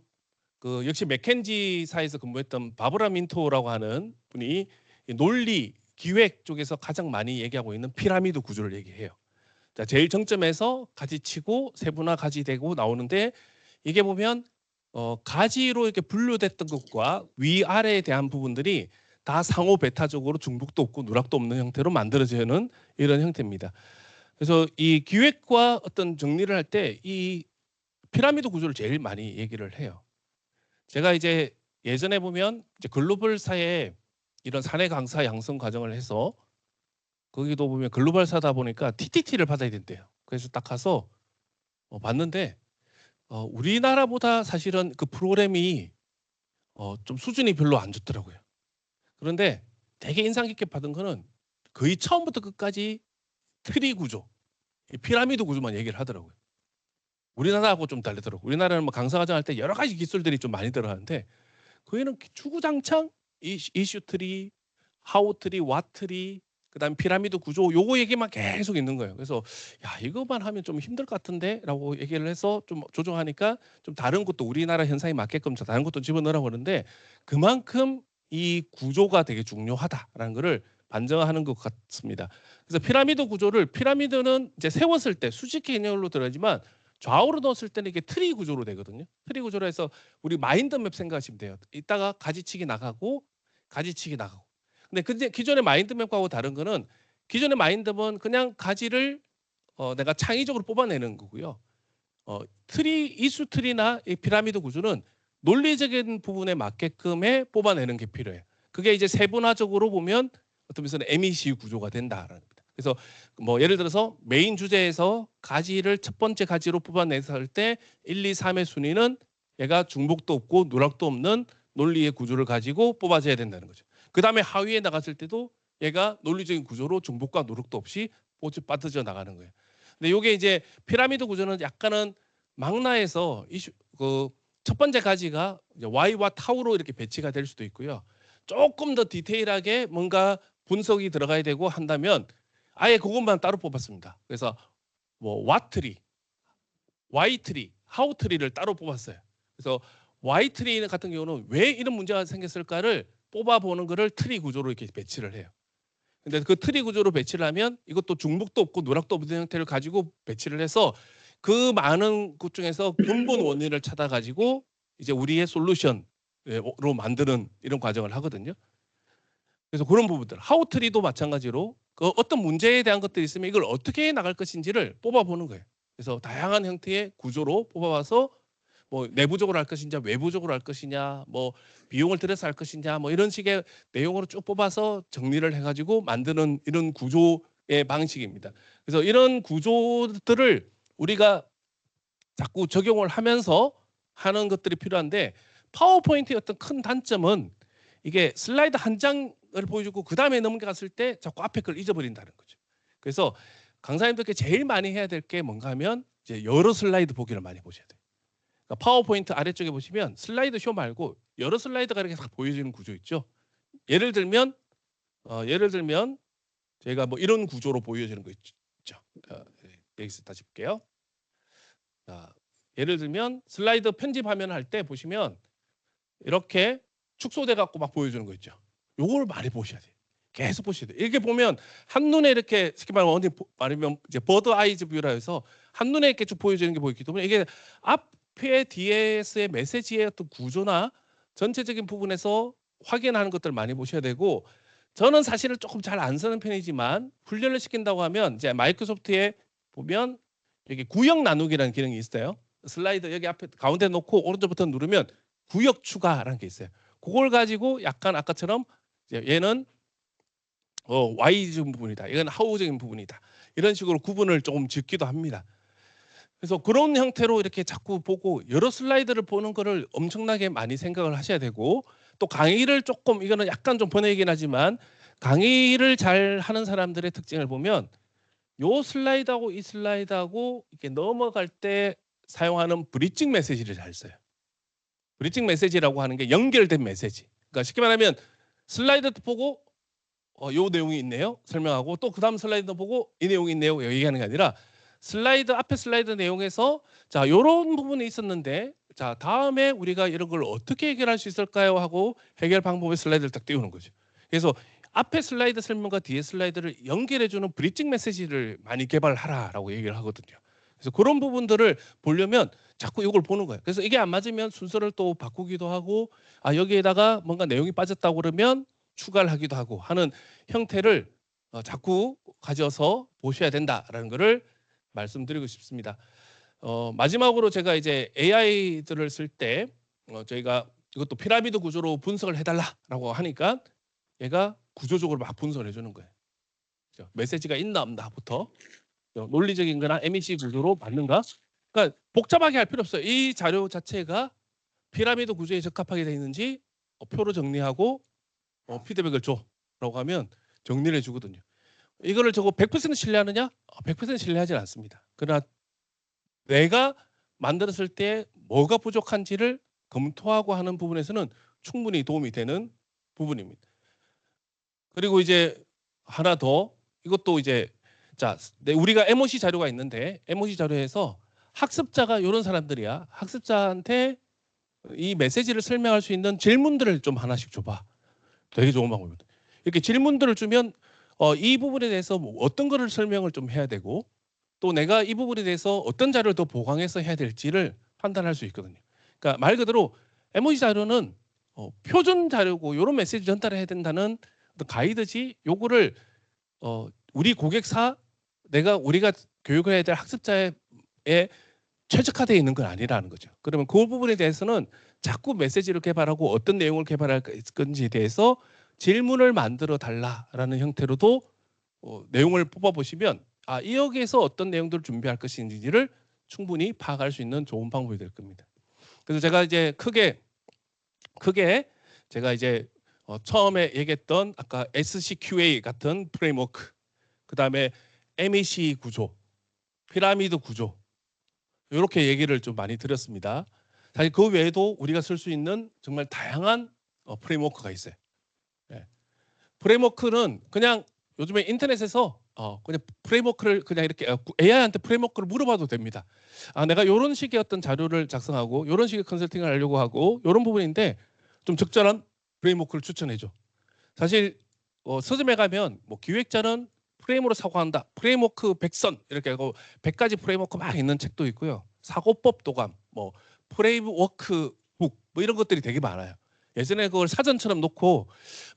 역시 맥켄지사에서 근무했던 바브라 민토라고 하는 분이 논리, 기획 쪽에서 가장 많이 얘기하고 있는 피라미드 구조를 얘기해요. 자, 제일 정점에서 가지치고 세분화 가지되고 나오는데 이게 보면 가지로 이렇게 분류됐던 것과 위아래에 대한 부분들이 다 상호 배타적으로 중복도 없고 누락도 없는 형태로 만들어지는 이런 형태입니다. 그래서 이 기획과 어떤 정리를 할 때 이 피라미드 구조를 제일 많이 얘기를 해요. 제가 이제 예전에 보면 이제 글로벌사에 이런 사내 강사 양성 과정을 해서 거기도 보면 글로벌사다 보니까 TTT를 받아야 된대요. 그래서 딱 가서 봤는데 우리나라보다 사실은 그 프로그램이 좀 수준이 별로 안 좋더라고요. 그런데 되게 인상 깊게 받은 거는 거의 처음부터 끝까지 트리 구조, 피라미드 구조만 얘기를 하더라고요. 우리나라하고 좀 다르더라고요. 우리나라는 뭐 강사 과정 할 때 여러 가지 기술들이 좀 많이 들어가는데 거기는 주구장창 이슈 트리, 하우 트리, 왓 트리, 그다음 피라미드 구조 요거 얘기만 계속 있는 거예요. 그래서 야 이거만 하면 좀 힘들 것 같은데라고 얘기를 해서 좀 조정하니까 좀 다른 것도 우리나라 현상에 맞게끔 다른 것도 집어넣으라고 그러는데 그만큼 이 구조가 되게 중요하다라는 거를 반증하는 것 같습니다. 그래서 피라미드 구조를 피라미드는 이제 세웠을 때 수직 개념으로 들어가지만 좌우로 넣었을 때는 이게 트리 구조로 되거든요. 트리 구조로 해서 우리 마인드맵 생각하시면 돼요. 이따가 가지치기 나가고 가지치기 나가고. 근데 기존의 마인드맵하고 다른 거는 기존의 마인드맵은 그냥 가지를 내가 창의적으로 뽑아내는 거고요. 이수 트리나 이 피라미드 구조는 논리적인 부분에 맞게끔에 뽑아내는 게 필요해요. 그게 이제 세분화적으로 보면 어떤 면에서는 MEC 구조가 된다라는 겁니다. 그래서 뭐 예를 들어서 메인 주제에서 가지를 첫 번째 가지로 뽑아냈을 때 1, 2, 3의 순위는 얘가 중복도 없고 누락도 없는 논리의 구조를 가지고 뽑아져야 된다는 거죠. 그 다음에 하위에 나갔을 때도 얘가 논리적인 구조로 중복과 누락도 없이 빠져져 나가는 거예요. 근데 이게 이제 피라미드 구조는 약간은 망라해서 첫 번째 가지가 Y와 타우로 이렇게 배치가 될 수도 있고요. 조금 더 디테일하게 뭔가 분석이 들어가야 되고 한다면 아예 그것만 따로 뽑았습니다. 그래서 뭐 W트리, Y트리, How트리를 따로 뽑았어요. 그래서 Y트리 같은 경우는 왜 이런 문제가 생겼을까를 뽑아보는 거를 트리 구조로 이렇게 배치를 해요. 근데 그 트리 구조로 배치를 하면 이것도 중복도 없고 누락도 없는 형태를 가지고 배치를 해서 그 많은 것 중에서 근본 원인을 찾아가지고 이제 우리의 솔루션으로 만드는 이런 과정을 하거든요. 그래서 그런 부분들, 하우트리도 마찬가지로 그 어떤 문제에 대한 것들이 있으면 이걸 어떻게 나갈 것인지를 뽑아보는 거예요. 그래서 다양한 형태의 구조로 뽑아와서 뭐 내부적으로 할 것이냐, 외부적으로 할 것이냐, 뭐 비용을 들여서 할 것이냐, 뭐 이런 식의 내용으로 쭉 뽑아서 정리를 해가지고 만드는 이런 구조의 방식입니다. 그래서 이런 구조들을 우리가 자꾸 적용을 하면서 하는 것들이 필요한데 파워포인트의 어떤 큰 단점은 이게 슬라이드 한 장을 보여주고 그 다음에 넘어갔을 때 자꾸 앞에 걸 잊어버린다는 거죠. 그래서 강사님들께 제일 많이 해야 될 게 뭔가 하면 이제 여러 슬라이드 보기를 많이 보셔야 돼요. 그러니까 파워포인트 아래쪽에 보시면 슬라이드 쇼 말고 여러 슬라이드가 이렇게 딱 보여지는 구조 있죠. 예를 들면 제가 뭐 이런 구조로 보여지는 거 있죠. 여기서 다시 볼게요. 자, 예를 들면 슬라이드 편집 화면 할 때 보시면 이렇게 축소돼 갖고 막 보여주는 거 있죠. 요걸 많이 보셔야 돼요. 계속 보셔야 돼요. 이렇게 보면 한눈에 이렇게 쉽게 말하면 이제 버드 아이즈 뷰라 해서 한눈에 이렇게 쭉 보여지는 게 보이기 때문에 이게 앞에 DS의 메시지의 어떤 구조나 전체적인 부분에서 확인하는 것들 많이 보셔야 되고 저는 사실은 조금 잘 안 쓰는 편이지만 훈련을 시킨다고 하면 이제 마이크로소프트에 보면 여기 구역 나누기라는 기능이 있어요. 슬라이드 여기 앞에 가운데 놓고 오른쪽 버튼 누르면 구역 추가라는 게 있어요. 그걸 가지고 약간 아까처럼 얘는 Y적인 부분이다. 이건 하우적인 부분이다. 이런 식으로 구분을 조금 짓기도 합니다. 그래서 그런 형태로 이렇게 자꾸 보고 여러 슬라이드를 보는 거를 엄청나게 많이 생각을 하셔야 되고 또 강의를 조금 이거는 약간 좀 번외이긴 하지만 강의를 잘 하는 사람들의 특징을 보면 요 슬라이드하고 이 슬라이드하고 이렇게 넘어갈 때 사용하는 브리징 메시지를 잘 써요. 브리징 메시지라고 하는 게 연결된 메시지. 그러니까 쉽게 말하면 슬라이드도 보고 요 내용이 있네요. 설명하고 또 그 다음 슬라이드 보고 이 내용이 있네요. 얘기하는 게 아니라 슬라이드 앞에 슬라이드 내용에서 자 요런 부분이 있었는데 자 다음에 우리가 이런 걸 어떻게 해결할 수 있을까요? 하고 해결 방법의 슬라이드를 딱 띄우는 거죠. 그래서 앞에 슬라이드 설명과 뒤에 슬라이드를 연결해주는 브리징 메시지를 많이 개발하라라고 얘기를 하거든요. 그래서 그런 부분들을 보려면 자꾸 이걸 보는 거예요. 그래서 이게 안 맞으면 순서를 또 바꾸기도 하고 여기에다가 뭔가 내용이 빠졌다고 그러면 추가를 하기도 하고 하는 형태를 자꾸 가져서 보셔야 된다라는 것을 말씀드리고 싶습니다. 마지막으로 제가 이제 AI들을 쓸 때 저희가 이것도 피라미드 구조로 분석을 해달라라고 하니까 얘가 구조적으로 막 분석을 해주는 거예요. 그렇죠? 메시지가 있나 없나부터 논리적인 거나 MEC 구조로 맞는가? 그러니까 복잡하게 할 필요 없어요. 이 자료 자체가 피라미드 구조에 적합하게 되어 있는지 표로 정리하고 피드백을 줘라고 하면 정리를 해주거든요. 이거를 저거 100% 신뢰하느냐? 100% 신뢰하지 않습니다. 그러나 내가 만들었을 때 뭐가 부족한지를 검토하고 하는 부분에서는 충분히 도움이 되는 부분입니다. 그리고 이제 하나 더 이것도 이제 자 우리가 MOC 자료가 있는데 MOC 자료에서 학습자가 이런 사람들이야. 학습자한테 이 메시지를 설명할 수 있는 질문들을 좀 하나씩 줘봐. 되게 좋은 방법입니다. 이렇게 질문들을 주면 이 부분에 대해서 뭐 어떤 거를 설명을 좀 해야 되고 또 내가 이 부분에 대해서 어떤 자료를 더 보강해서 해야 될지를 판단할 수 있거든요. 그러니까 말 그대로 MOC 자료는 표준 자료고 이런 메시지 전달을 해야 된다는 어떤 가이드지 요거를 우리 고객사 우리가 교육을 해야 될 학습자에 최적화되어 있는 건 아니라는 거죠. 그러면 그 부분에 대해서는 자꾸 메시지를 개발하고 어떤 내용을 개발할 건지에 대해서 질문을 만들어 달라라는 형태로도 내용을 뽑아보시면 이 여기에서 어떤 내용들을 준비할 것인지를 충분히 파악할 수 있는 좋은 방법이 될 겁니다. 그래서 제가 이제 크게 제가 이제 처음에 얘기했던 아까 SCQA 같은 프레임워크, 그 다음에 MEC 구조, 피라미드 구조 이렇게 얘기를 좀 많이 드렸습니다. 사실 그 외에도 우리가 쓸 수 있는 정말 다양한 프레임워크가 있어요. 네. 프레임워크는 그냥 요즘에 인터넷에서 그냥 프레임워크를 그냥 이렇게 AI한테 프레임워크를 물어봐도 됩니다. 내가 이런 식의 어떤 자료를 작성하고 이런 식의 컨설팅을 하려고 하고 이런 부분인데 좀 적절한 프레임워크를 추천해줘. 사실 서점에 가면 뭐 기획자는 프레임으로 사고한다. 프레임워크 100선 이렇게 하고 100가지 프레임워크 막 있는 책도 있고요. 사고법 도감, 뭐 프레임워크 북 뭐 이런 것들이 되게 많아요. 예전에 그걸 사전처럼 놓고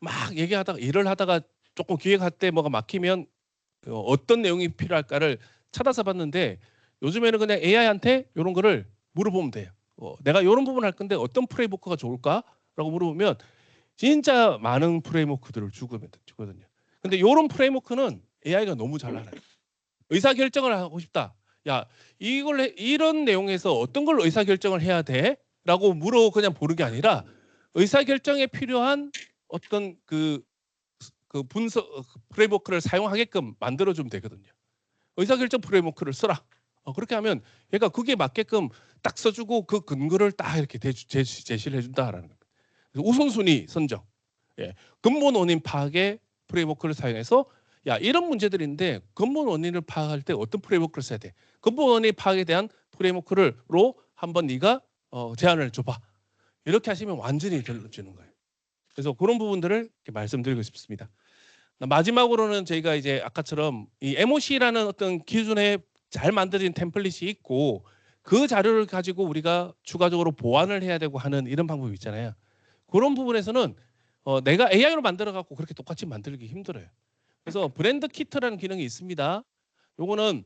막 얘기하다가 일을 하다가 조금 기획할 때 뭐가 막히면 어떤 내용이 필요할까를 찾아서 봤는데 요즘에는 그냥 AI한테 이런 거를 물어보면 돼요. 내가 이런 부분 할 건데 어떤 프레임워크가 좋을까라고 물어보면 진짜 많은 프레임워크들을 주거든요. 근데 이런 프레임워크는 AI가 너무 잘 알아요. 의사 결정을 하고 싶다. 야, 이런 내용에서 어떤 걸 의사 결정을 해야 돼?라고 그냥 보는 게 아니라 의사 결정에 필요한 어떤 그 분석 프레임워크를 사용하게끔 만들어주면 되거든요. 의사 결정 프레임워크를 써라. 그렇게 하면 얘가 그게 맞게끔 딱 써주고 그 근거를 딱 이렇게 제시를 해준다라는 겁니다. 그래서 우선순위 선정, 근본 원인 파악의 프레임워크를 사용해서 이런 문제들인데 근본 원인을 파악할 때 어떤 프레임워크를 써야 돼? 근본 원인 파악에 대한 프레임워크로 한번 네가 제안을 줘봐. 이렇게 하시면 완전히 달라지는 거예요. 그래서 그런 부분들을 이렇게 말씀드리고 싶습니다. 마지막으로는 저희가 이제 아까처럼 이 MOC라는 어떤 기준에 잘 만들어진 템플릿이 있고 그 자료를 가지고 우리가 추가적으로 보완을 해야 되고 하는 이런 방법이 있잖아요. 그런 부분에서는 내가 AI로 만들어 갖고 그렇게 똑같이 만들기 힘들어요. 그래서 브랜드 키트라는 기능이 있습니다. 요거는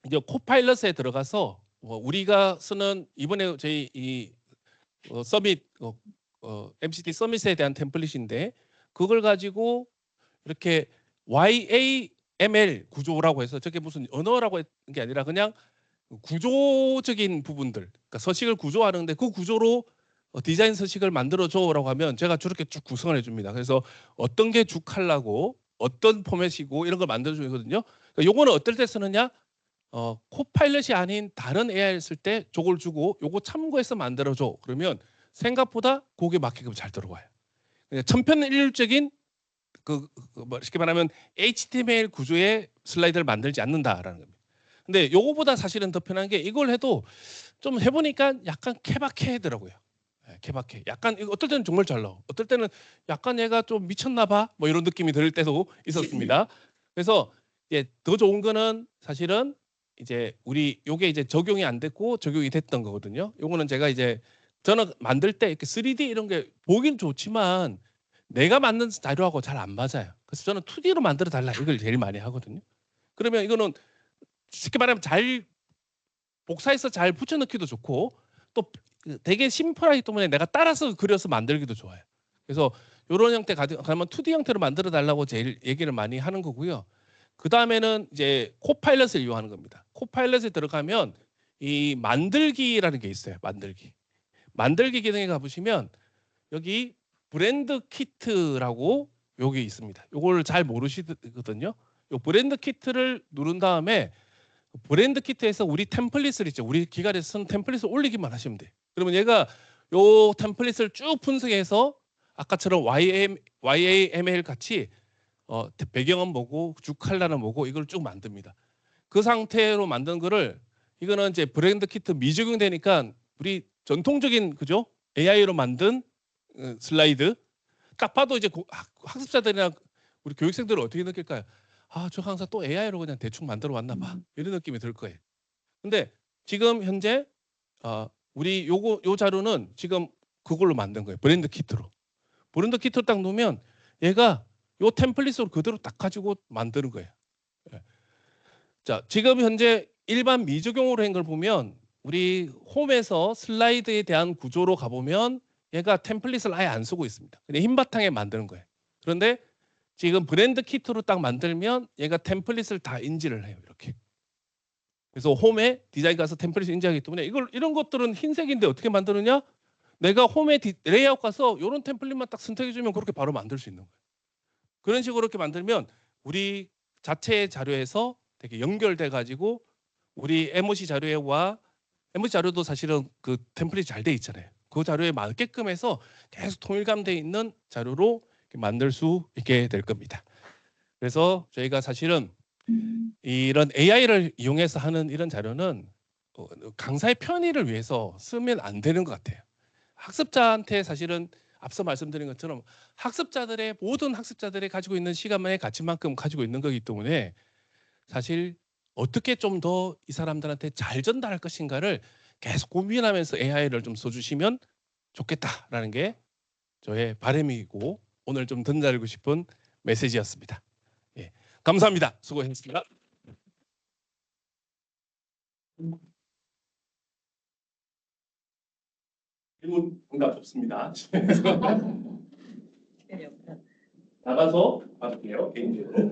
이제 코파일럿에 들어가서 우리가 쓰는 이번에 저희 이 서밋 MCT 서밋에 대한 템플릿인데 그걸 가지고 이렇게 YAML 구조라고 해서 저게 무슨 언어라고 했는 게 아니라 그냥 구조적인 부분들, 그러니까 서식을 구조하는데 그 구조로 디자인 서식을 만들어줘라고 하면 제가 저렇게 쭉 구성을 해줍니다. 그래서 어떤 게 주 컬러고 어떤 포맷이고 이런 걸 만들어주거든요. 그러니까 요거는 어떨 때 쓰느냐? 코파일럿이 아닌 다른 AI를 쓸 때 저걸 주고 요거 참고해서 만들어줘. 그러면 생각보다 거기에 맞게끔 잘 들어와요. 그냥 천편일률적인 쉽게 말하면 HTML 구조의 슬라이드를 만들지 않는다라는 겁니다. 근데 요거보다 사실은 더 편한 게 이걸 해도 좀 해보니까 약간 케바케더라고요. 케바케. 약간 어떨 때는 정말 잘 나와. 어떨 때는 약간 얘가 좀 미쳤나 봐. 뭐 이런 느낌이 들 때도 있었습니다. 그래서 더 좋은 거는 사실은 이제 우리 요게 이제 적용이 안 됐고 적용이 됐던 거거든요. 요거는 제가 이제 저는 만들 때 이렇게 3D 이런 게 보긴 좋지만 내가 만든 자료하고 잘 안 맞아요. 그래서 저는 2D로 만들어 달라 이걸 제일 많이 하거든요. 그러면 이거는 쉽게 말하면 잘 복사해서 잘 붙여넣기도 좋고 또 되게 심플하기 때문에 내가 따라서 그려서 만들기도 좋아요. 그래서 이런 형태 가면 2D 형태로 만들어 달라고 제일 얘기를 많이 하는 거고요. 그 다음에는 이제 코파일럿을 이용하는 겁니다. 코파일럿에 들어가면 이 만들기라는 게 있어요. 만들기 기능에 가보시면 여기 브랜드 키트라고 여기 있습니다. 이걸 잘 모르시거든요. 이 브랜드 키트를 누른 다음에 브랜드 키트에서 우리 템플릿을 있죠. 우리 기관에서 쓴 템플릿을 올리기만 하시면 돼요. 그러면 얘가 요 템플릿을 쭉 분석해서 아까처럼 YAML 같이 배경은 뭐고 주 컬러는 뭐고 이걸 쭉 만듭니다. 그 상태로 만든 거를 이거는 이제 브랜드 키트 미적용되니까 우리 전통적인 그죠? AI로 만든 슬라이드 딱 봐도 이제 학습자들이나 우리 교육생들은 어떻게 느낄까요? 아, 저 강사 또 AI로 그냥 대충 만들어 왔나 봐. 이런 느낌이 들 거예요. 근데 지금 현재 우리 요 자료는 지금 그걸로 만든 거예요. 브랜드 키트로. 브랜드 키트로 딱 놓으면 얘가 요 템플릿으로 그대로 딱 가지고 만드는 거예요. 예. 자, 지금 현재 일반 미적용으로 한 걸 보면 우리 홈에서 슬라이드에 대한 구조로 가보면 얘가 템플릿을 아예 안 쓰고 있습니다. 그냥 흰 바탕에 만드는 거예요. 그런데 지금 브랜드 키트로 딱 만들면 얘가 템플릿을 다 인지를 해요. 이렇게. 그래서 홈에 디자인 가서 템플릿을 인지하기 때문에 이런 것들은 흰색인데 어떻게 만드느냐? 내가 홈에 레이아웃 가서 이런 템플릿만 딱 선택해주면 그렇게 바로 만들 수 있는 거예요. 그런 식으로 이렇게 만들면 우리 자체 자료에서 되게 연결돼 가지고 우리 MOC 자료와 MOC 자료도 사실은 그 템플릿이 잘 돼 있잖아요. 그 자료에 맞게끔 해서 계속 통일감돼 있는 자료로 만들 수 있게 될 겁니다. 그래서 저희가 사실은 이런 AI를 이용해서 하는 이런 자료는 강사의 편의를 위해서 쓰면 안 되는 것 같아요. 학습자한테 사실은 앞서 말씀드린 것처럼 모든 학습자들이 가지고 있는 시간만의 가치만큼 가지고 있는 거기 때문에 사실 어떻게 좀 더 이 사람들한테 잘 전달할 것인가를 계속 고민하면서 AI를 좀 써주시면 좋겠다라는 게 저의 바람이고 오늘 좀 전달하고 싶은 메시지였습니다. 예, 감사합니다. 수고하셨습니다. 질문 응답 없습니다. 나가서 받을게요 개인적으로.